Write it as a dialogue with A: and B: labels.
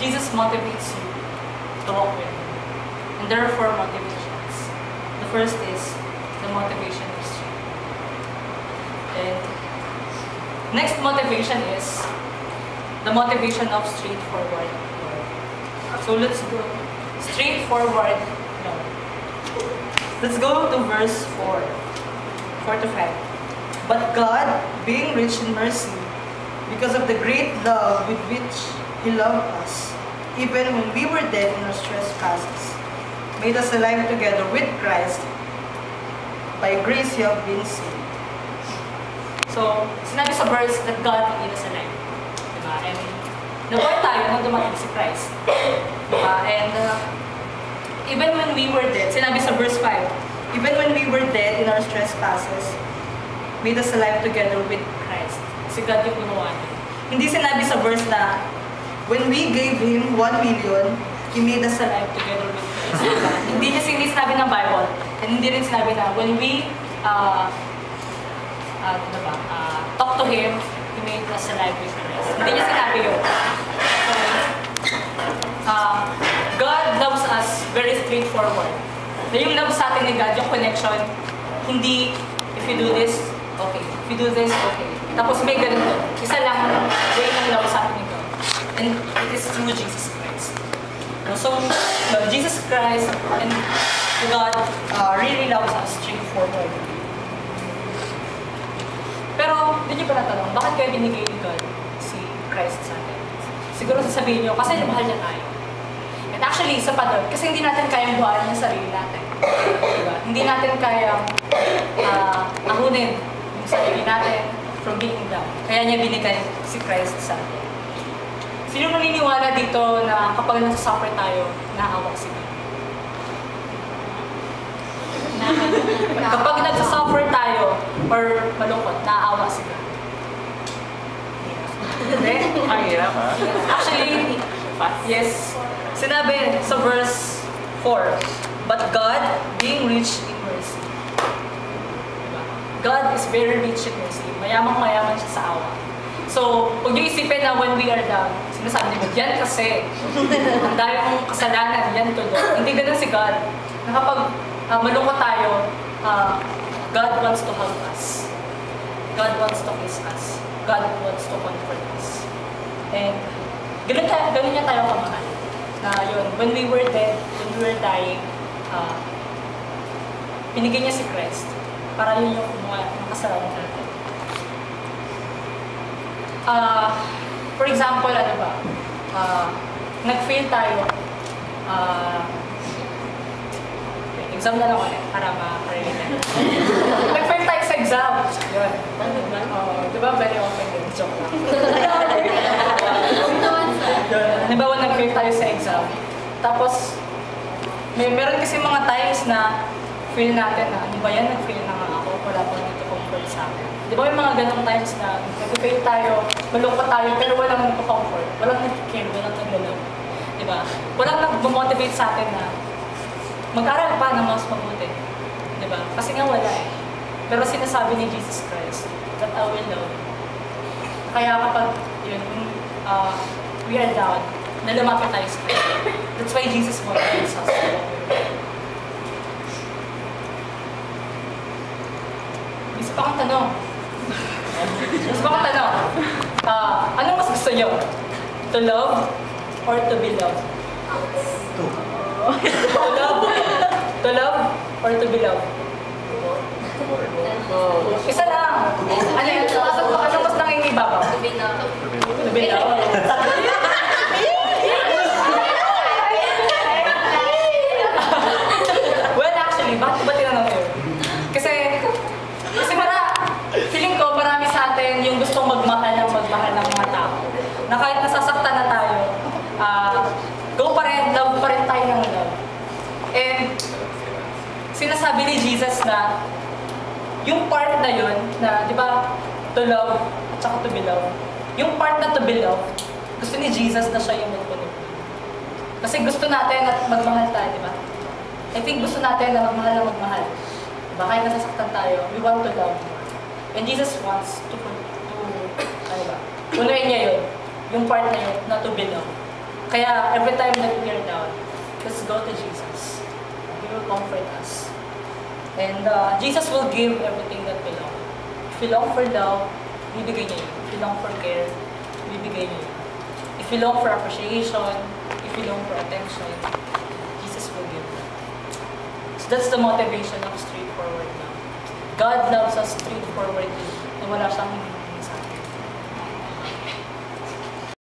A: Jesus motivates you to walk with Him. And there are 4 motivations. The first is the motivation of strength. And next motivation is the motivation of straightforward love. So let's go straightforward love. Let's go to verse 4 to 5. But God, being rich in mercy, because of the great love with which He loved us, even when we were dead in our trespasses, made us alive together with Christ. By grace you have been saved. So, sinabi sa verse that God made us alive. Diba? And nabuhay tayo nung dumating si Christ. Diba? And even when we were dead, sinabi sa verse 5, even when we were dead in our trespasses, made us alive together with Christ. Si God yung gumawa niya. Hindi sinabi sa verse na, when we gave Him 1 million, He made us alive together with Christ. Diba? Hindi niya sinabi ng Bible. And hindi rin sinabi na, when we talk to Him, He made us alive with Christ. Hindi niya sinabi yun. So, God loves us very straightforward. Na yung love sa atin ni God, yung connection, hindi, if you do this, okay. If you do this, okay. Tapos may ganito. Isa lang way ng love sa atin ni God. And it is through Jesus Christ. So, Jesus Christ and God really loves us straightforward. Pero, hindi niyo pa natanong, bakit kaya binigay ni God si Christ sa atin? Siguro sasabihin niyo, kasi mahal niya tayo. And actually, isa pa doon, kasi hindi natin kayang buhayin yung sarili natin. Diba? Hindi natin kayang ahunin yung sarili natin from being down. Kaya niya binigay si Christ sa atin. Sino naniniwala dito na kapag nasa-suffer tayo, nahawak si God? Kapag nasa-suffer tayo or malungkot, naawa si God. Actually, yes. Sinabi sa verse 4, but God, being rich in mercy. God is very rich in mercy. Mayamang-mayaman siya sa awa. So, huwag niyo isipin na when we are down, sinasabi niyo, yan kasi, ang dami mong kasalanan, yan tuloy. Hindi ganun si God. Na kapag malungkot tayo, God wants to help us. God wants to kiss us. God wants to comfort us. And ganun niya tayo kamahal. Na yun, when we were dead, when we were dying, pinigay niya si Christ para yun yung kumuha ng kasalanan natin. For example, ano ba? Nag-fail tayo. Exam na lang ulit para ma-relate. Nag-fail tayo sa exam. Yun. Diba? Very often yun. Joke lang. Halimbawa, nag-fail tayo sa exam. Tapos, meron kasi mga times na feel natin na, ano ba yan? Nag-fail na nga ako. Wala po dito comfort sa akin. Di ba may mga ganong times na nag-fail tayo, malungkot tayo, pero walang nagpa-comfort. Walang nag-care, walang nag-love. Di ba? Walang nag-motivate sa atin na mag-aral pa ng mas mabuti. Di ba? Kasi nga wala eh. Pero sinasabi ni Jesus Christ that I will love. Kaya kapag yun, we are down, nalamapit tayo sa Kanya. That's why Jesus motivates us. Isa pa akong tanong. Anong mas gusto nyo? To love or to be loved? To love or to be loved? Isa lang. Ano yun? Anong mas nangingibabaw? To be loved. To be loved. Well, actually, bakit ba tinanong yun? Kasi feeling ko marami sa atin yung gustong magmahal ng mga tao. Na kahit nasasaktan na tayo, go pa rin, love pa rin tayo ng love. And sinasabi ni Jesus na yung part na yun, na di ba, to love at saka to be loved. Yung part na to be loved, gusto ni Jesus na siya yung magpunod. Kasi gusto natin at magmahal tayo, di ba? I think gusto natin na magmahal. Diba? Kahit nasasaktan tayo, we want to love. And Jesus wants to ano ba? Punuin niya yun. Yung part na yun, na to be loved. Kaya every time that we are down, let's go to Jesus. He will comfort us. And Jesus will give everything that we long. If you long for love, bibigay niya yun. If you long for care, bibigay niya yun. If you long for appreciation, if you long for attention, Jesus will give that. So that's the motivation of straightforward love. God loves us straightforwardly na wala siyang